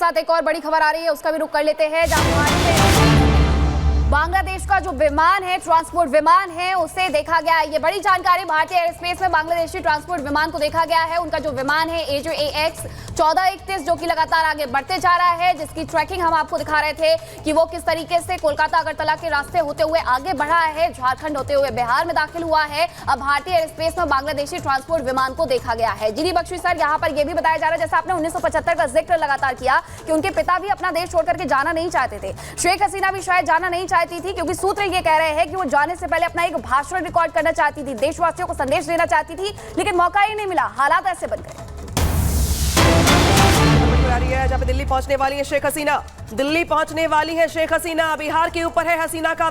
साथ एक और बड़ी खबर आ रही है, उसका भी रुख कर लेते हैं। जहां बांग्लादेश का जो विमान है, ट्रांसपोर्ट विमान है, उसे देखा गया है। ये बड़ी जानकारी, भारतीय एयरस्पेस में बांग्लादेशी ट्रांसपोर्ट विमान को देखा गया है। उनका जो विमान है AJAX 1431, जो कि लगातार आगे बढ़ते जा रहा है, जिसकी ट्रैकिंग हम आपको दिखा रहे थे कि वो किस तरीके से कोलकाता अगरतला के रास्ते होते हुए आगे बढ़ा है, झारखंड होते हुए बिहार में दाखिल हुआ है। अब भारतीय एयरस्पेस में बांग्लादेशी ट्रांसपोर्ट विमान को देखा गया है। जीडी बख्शी सर, यहाँ पर यह भी बताया जा रहा है, जैसा आपने 1975 का जिक्र लगातार किया कि उनके पिता भी अपना देश छोड़ करके जाना नहीं चाहते थे, शेख हसीना भी शायद जाना नहीं चाहती थी, क्योंकि सूत्र ये कह रहे हैं कि वो जाने से पहले अपना एक भाषण रिकॉर्ड करना चाहती थी, देशवासियों को संदेश देना चाहती थी, लेकिन मौका ही नहीं मिला। हालात ऐसे बन गए। जहां पे दिल्ली पहुंचने वाली है शेख हसीना, दिल्ली पहुंचने वाली है शेख हसीना। बिहार के ऊपर है हसीना का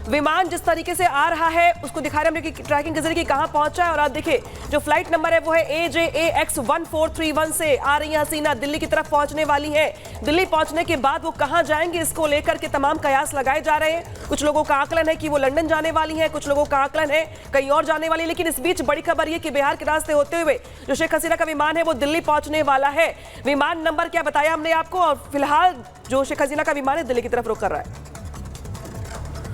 विमान जिस तरीके से आ रहा है उसको दिखा रहे हैं कि ट्रैकिंग के जरिए कि कहां पहुंचा है। और आप देखिए जो फ्लाइट नंबर है वो है AJAX 1431 से आ रही है हसीना, दिल्ली की तरफ पहुंचने वाली है। दिल्ली पहुंचने के बाद वो कहां जाएंगे, इसको लेकर के तमाम कयास लगाए जा रहे हैं। कुछ लोगों का आकलन है कि वो लंदन जाने वाली है, कुछ लोगों का आकलन है कहीं और जाने वाली है। लेकिन इस बीच बड़ी खबर ये कि बिहार के रास्ते होते हुए जो शेख हसीना का विमान है वो दिल्ली पहुंचने वाला है। विमान नंबर क्या बताया हमने आपको, और फिलहाल जो शेख हसीना का विमान है दिल्ली की तरफ रुख कर रहा है।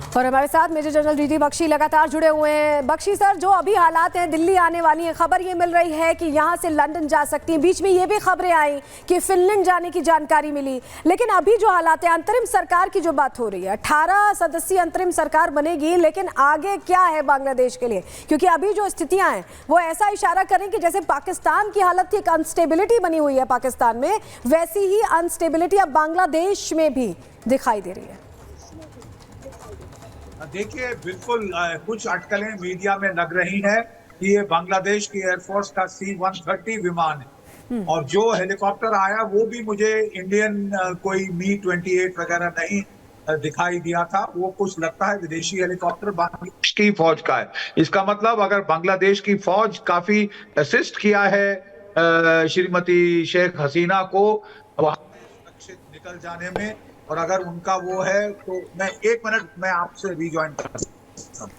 और हमारे साथ मेजर जनरल जीडी बख्शी लगातार जुड़े हुए हैं। बख्शी सर, जो अभी हालात हैं, दिल्ली आने वाली है, खबर ये मिल रही है कि यहाँ से लंदन जा सकती हैं, बीच में ये भी खबरें आई कि फिनलैंड जाने की जानकारी मिली। लेकिन अभी जो हालात है, अंतरिम सरकार की जो बात हो रही है, 18 सदस्यीय अंतरिम सरकार बनेगी, लेकिन आगे क्या है बांग्लादेश के लिए? क्योंकि अभी जो स्थितियां हैं वो ऐसा इशारा करें कि जैसे पाकिस्तान की हालत थी, एक अनस्टेबिलिटी बनी हुई है पाकिस्तान में, वैसी ही अनस्टेबिलिटी अब बांग्लादेश में भी दिखाई दे रही है। देखिए, बिल्कुल कुछ अटकलें मीडिया में लग रही हैं कि ये बांग्लादेश की एयरफोर्स का C-130 विमान है, और जो हेलीकॉप्टर आया वो भी मुझे इंडियन कोई Mi-28 वगैरह नहीं दिखाई दिया था। वो कुछ लगता है विदेशी हेलीकॉप्टर बांग्लादेश की फौज का है। इसका मतलब अगर बांग्लादेश की फौज काफी असिस्ट किया है श्रीमती शेख हसीना को वहां सुरक्षित निकल जाने में, और अगर उनका वो है तो मैं 1 मिनट में आपसे रिजॉइन कर सकता हूं।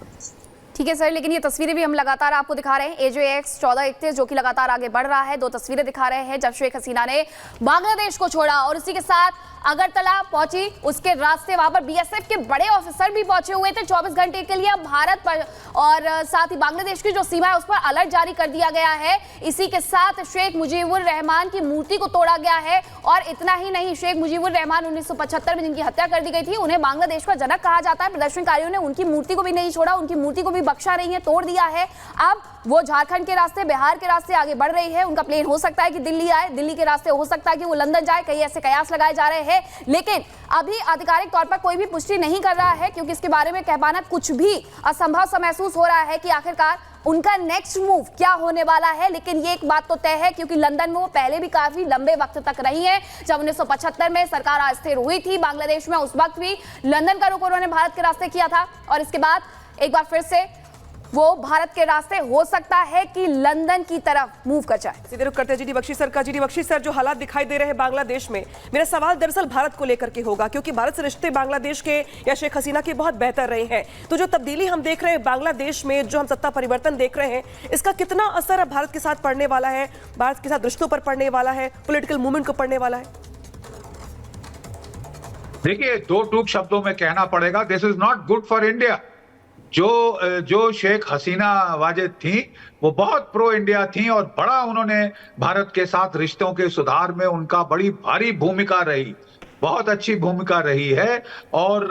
ठीक है सर, लेकिन ये तस्वीरें भी हम लगातार आपको दिखा रहे हैं, AJAX 1431 जो कि लगातार आगे बढ़ रहा है। 2 तस्वीरें दिखा रहे हैं जब शेख हसीना ने बांग्लादेश को छोड़ा और इसी के साथ अगरतला पहुंची। उसके रास्ते वहां पर BSF के बड़े ऑफिसर भी पहुंचे हुए थे 24 घंटे के लिए। भारत पर और साथ ही बांग्लादेश की जो सीमा है उस पर अलर्ट जारी कर दिया गया है। इसी के साथ शेख मुजीबुर रहमान की मूर्ति को तोड़ा गया है, और इतना ही नहीं, शेख मुजीबुर रहमान 1975 में जिनकी हत्या कर दी गई थी, उन्हें बांग्लादेश का जनक कहा जाता है। प्रदर्शनकारियों ने उनकी मूर्ति को भी नहीं छोड़ा, उनकी मूर्ति को भी बख्शा नहीं है, तोड़ दिया है। अब वो झारखंड के रास्ते, बिहार के रास्ते आगे बढ़ रही है। उनका प्लेन हो सकता है कि दिल्ली आए, दिल्ली के रास्ते हो सकता है कि वो लंदन जाए, कई ऐसे कयास लगाए जा रहे हैं। लेकिन अभी आधिकारिक तौर पर कोई भी पुष्टि नहीं कर रहा है, क्योंकि इसके बारे में कह पाना कुछ भी असंभव सा महसूस हो रहा है कि आखिरकार उनका नेक्स्ट मूव क्या होने वाला है। लेकिन ये एक बात तो तय है, क्योंकि लंदन में वो पहले भी काफी लंबे वक्त तक रही है। जब 1975 में सरकार अस्थिर हुई थी बांग्लादेश में, उस वक्त भी लंदन का रुख उन्होंने भारत के रास्ते किया था, और इसके बाद एक बार फिर से वो भारत के रास्ते हो सकता है कि लंदन की तरफ मूव कर जाए। सीधे रुख करते हैं जीडी बख्शी सर का। जीडी बख्शी सर, जो हालात दिखाई दे रहे हैं बांग्लादेश में, मेरा सवाल दरअसल भारत को लेकर के होगा, क्योंकि भारत से रिश्ते बांग्लादेश के या शेख हसीना के बहुत बेहतर रहे हैं। तो जो तब्दीली हम देख रहे हैं बांग्लादेश में, जो हम सत्ता परिवर्तन देख रहे हैं, इसका कितना असर अब भारत के साथ पड़ने वाला है, भारत के साथ रिश्तों पर पड़ने वाला है, पॉलिटिकल मूवमेंट को पड़ने वाला है? देखिए, 2 टूक शब्दों में कहना पड़ेगा, this is not good for India. जो शेख हसीना वाजिद थी वो बहुत प्रो इंडिया थी, और बड़ा उन्होंने भारत के साथ रिश्तों के सुधार में उनका बड़ी भारी भूमिका रही, बहुत अच्छी भूमिका रही है, और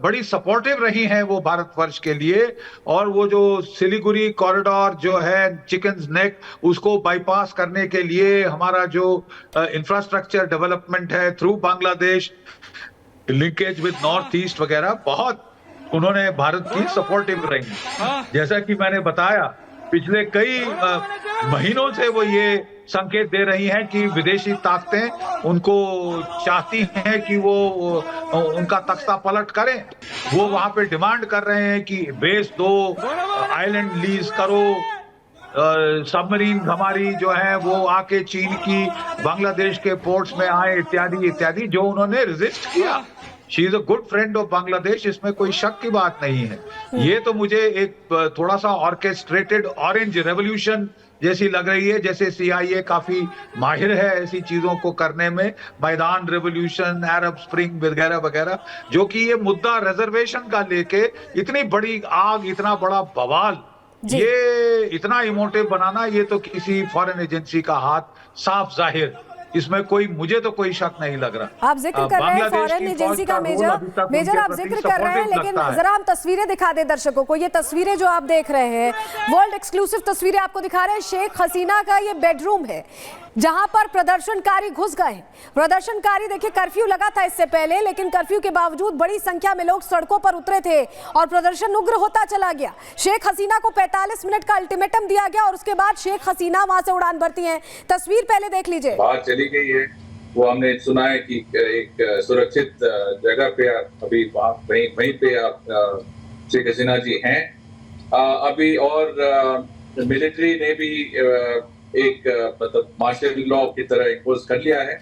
बड़ी सपोर्टिव रही हैं वो भारतवर्ष के लिए। और वो जो सिलीगुड़ी कॉरिडोर जो है, चिकन्स नेक, उसको बाईपास करने के लिए हमारा जो इंफ्रास्ट्रक्चर डेवलपमेंट है through Bangladesh, linkage with north east वगैरह, बहुत उन्होंने भारत की सपोर्टिव रही। जैसा कि मैंने बताया, पिछले कई महीनों से वो ये संकेत दे रही हैं कि विदेशी ताकतें उनको चाहती हैं कि वो उनका तख्ता पलट करें। वो वहां पे डिमांड कर रहे हैं कि बेस दो, आइलैंड लीज करो, सबमरीन हमारी जो है वो आके चीन की बांग्लादेश के पोर्ट्स में आए, इत्यादि इत्यादि, जो उन्होंने रेजिस्ट किया। She is a good friend of Bangladesh, इसमें कोई शक की बात नहीं है। ये तो मुझे एक थोड़ा सा ऑर्केस्ट्रेटेड ऑरेंज रेवोल्यूशन जैसी लग रही है, जैसे CIA काफी माहिर है ऐसी चीजों को करने में, मैदान रेवोल्यूशन, अरब स्प्रिंग वगैरह वगैरह, जो कि ये मुद्दा रिजर्वेशन का लेके इतनी बड़ी आग, इतना बड़ा बवाल, ये इतना इमोटिव बनाना, ये तो किसी फॉरेन एजेंसी का हाथ साफ जाहिर, इसमें कोई, मुझे तो कोई शक नहीं लग रहा। आप जिक्र कर रहे हैं फॉरेन एजेंसी का मेजर आप जिक्र कर रहे हैं, लेकिन जरा हम तस्वीरें दिखा दें दर्शकों को। ये तस्वीरें जो आप देख रहे हैं वर्ल्ड एक्सक्लूसिव तस्वीरें आपको दिखा रहे हैं। शेख हसीना का ये बेडरूम है जहां पर प्रदर्शनकारी घुस गए। प्रदर्शनकारी देखिए, कर्फ्यू लगा था इससे पहले, लेकिन कर्फ्यू के बावजूद बड़ी संख्या में लोग सड़कों पर उतरे थे और प्रदर्शन उग्र होता चला गया। शेख हसीना को 45 मिनट का अल्टीमेटम दिया गया और उसके बाद शेख हसीना वहां से उड़ान भरती हैं। तस्वीर पहले देख लीजिए। बाहर चली गई है, वो हमने सुना है कि एक सुरक्षित जगह पे अभी वहीं पे आप शेख हसीना जी हैं अभी। और मिलिट्री ने भी एक मतलब मार्शल लॉ की तरह इम्पोज कर लिया है।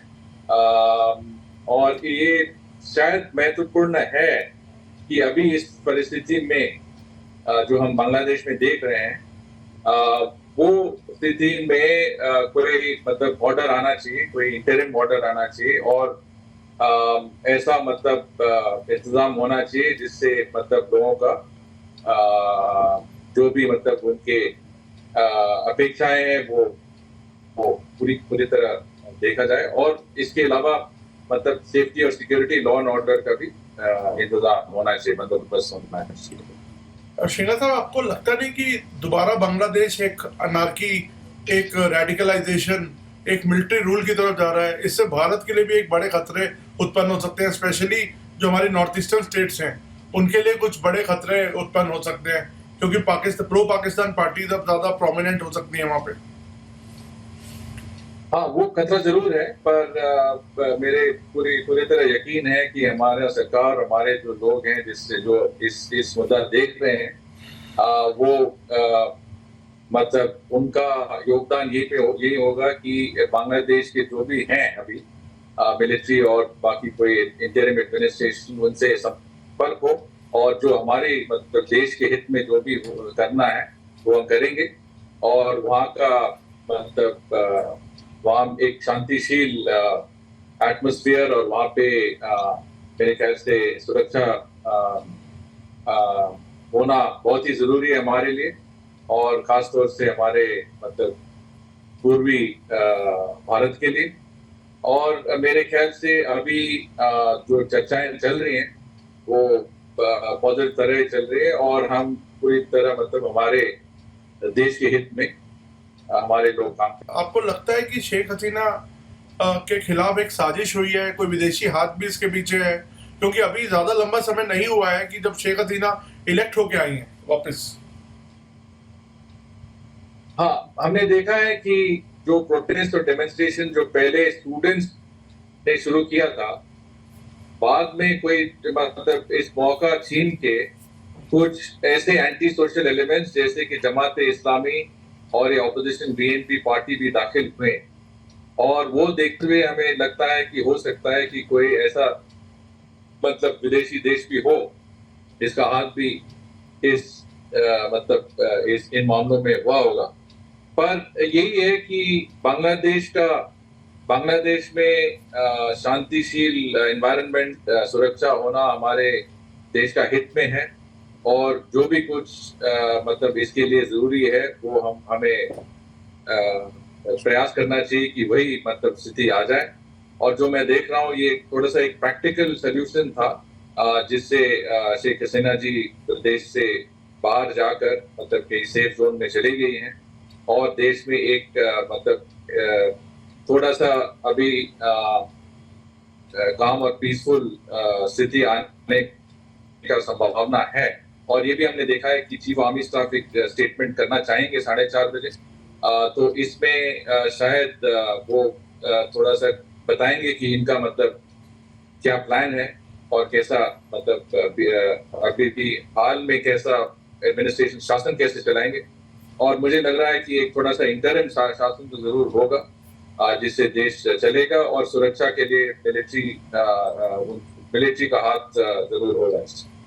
और ये शायद महत्वपूर्ण है कि अभी इस परिस्थिति में जो हम बांग्लादेश में देख रहे हैं, वो स्थिति में कोई मतलब ऑर्डर आना चाहिए, कोई इंटरिम ऑर्डर आना चाहिए और ऐसा मतलब इंतजाम होना चाहिए जिससे मतलब लोगों का जो भी मतलब उनके अपेक्षाएं हैं वो पूरी तरह देखा जाए। और इसके अलावा मतलब सेफ्टी और सिक्योरिटी, लॉ एंड ऑर्डर का भी इंतजाम होना चाहिए, मतलब बस होना चाहिए। शेखा साहब, आपको लगता नहीं कि दोबारा बांग्लादेश एक अनार्की, एक रेडिकलाइजेशन, एक मिलिट्री रूल की तरफ जा रहा है? इससे भारत के लिए भी एक बड़े खतरे उत्पन्न हो सकते हैं, स्पेशली जो हमारी नॉर्थ ईस्टर्न स्टेट्स हैं उनके लिए कुछ बड़े खतरे उत्पन्न हो सकते हैं, क्योंकि प्रो पाकिस्तान पार्टीज अब ज्यादा प्रोमिनेंट हो सकती है वहां पे। हाँ, वो खतरा जरूर है, पर मेरे पूरी तरह यकीन है कि हमारा सरकार, हमारे जो लोग हैं जिससे जो इस मुद्दा देख रहे हैं, वो मतलब उनका योगदान यही होगा कि बांग्लादेश के जो भी हैं अभी मिलिट्री और बाकी कोई इंटरिम एडमिनिस्ट्रेशन, उनसे संपर्क हो और जो हमारे मतलब देश के हित में जो भी करना है वो हम करेंगे। और वहाँ का मतलब वहाँ एक शांतिशील एटमॉस्फेयर और वहाँ पे मेरे ख्याल से सुरक्षा होना बहुत ही जरूरी है हमारे लिए, और खास तौर से हमारे मतलब पूर्वी भारत के लिए। और मेरे ख्याल से अभी जो चर्चाएं चल रही हैं वो पॉजिटिव तरह चल रही है और हम पूरी तरह मतलब हमारे देश के हित में हमारे लोग काम। आपको लगता है कि शेख हसीना के खिलाफ एक साजिश हुई है, कोई विदेशी हाथ भी इसके पीछे है? क्योंकि अभी ज्यादा लंबा समय नहीं हुआ है कि जब शेख हसीना इलेक्ट होके आई हैं वापस। हाँ, हमने देखा है कि जो प्रोटेस्ट और डेमोन्स्ट्रेशन जो पहले स्टूडेंट्स ने शुरू किया था, बाद में कोई मतलब इस मौका छीन के कुछ ऐसे एंटी सोशल एलिमेंट्स जैसे कि जमात इस्लामी और ये ऑपोजिशन BNP पार्टी भी दाखिल हुए। और वो देखते हुए हमें लगता है कि हो सकता है कि कोई ऐसा मतलब विदेशी देश भी हो जिसका हाथ भी इस इन मामलों में हुआ होगा। पर यही है कि बांग्लादेश में शांतिशील एनवायरनमेंट, सुरक्षा होना हमारे देश का हित में है, और जो भी कुछ मतलब इसके लिए जरूरी है वो हमें प्रयास करना चाहिए कि वही मतलब स्थिति आ जाए। और जो मैं देख रहा हूँ ये थोड़ा सा एक प्रैक्टिकल सोल्यूशन था जिससे शेख हसीना जी देश से बाहर जाकर मतलब कहीं सेफ जोन में चली गई हैं और देश में एक मतलब थोड़ा सा अभी काम और पीसफुल स्थिति आने का संभावना है। और ये भी हमने देखा है कि चीफ आर्मी स्टाफ एक स्टेटमेंट करना चाहेंगे 4:30 बजे, तो इसमें शायद वो थोड़ा सा बताएंगे कि इनका मतलब क्या प्लान है और कैसा मतलब अभी भी हाल में कैसा एडमिनिस्ट्रेशन शासन कैसे चलाएंगे। और मुझे लग रहा है कि एक थोड़ा सा इंटरिम शासन तो जरूर होगा जिससे देश चलेगा, और सुरक्षा के लिए मिलिट्री का हाथ जरूर होगा।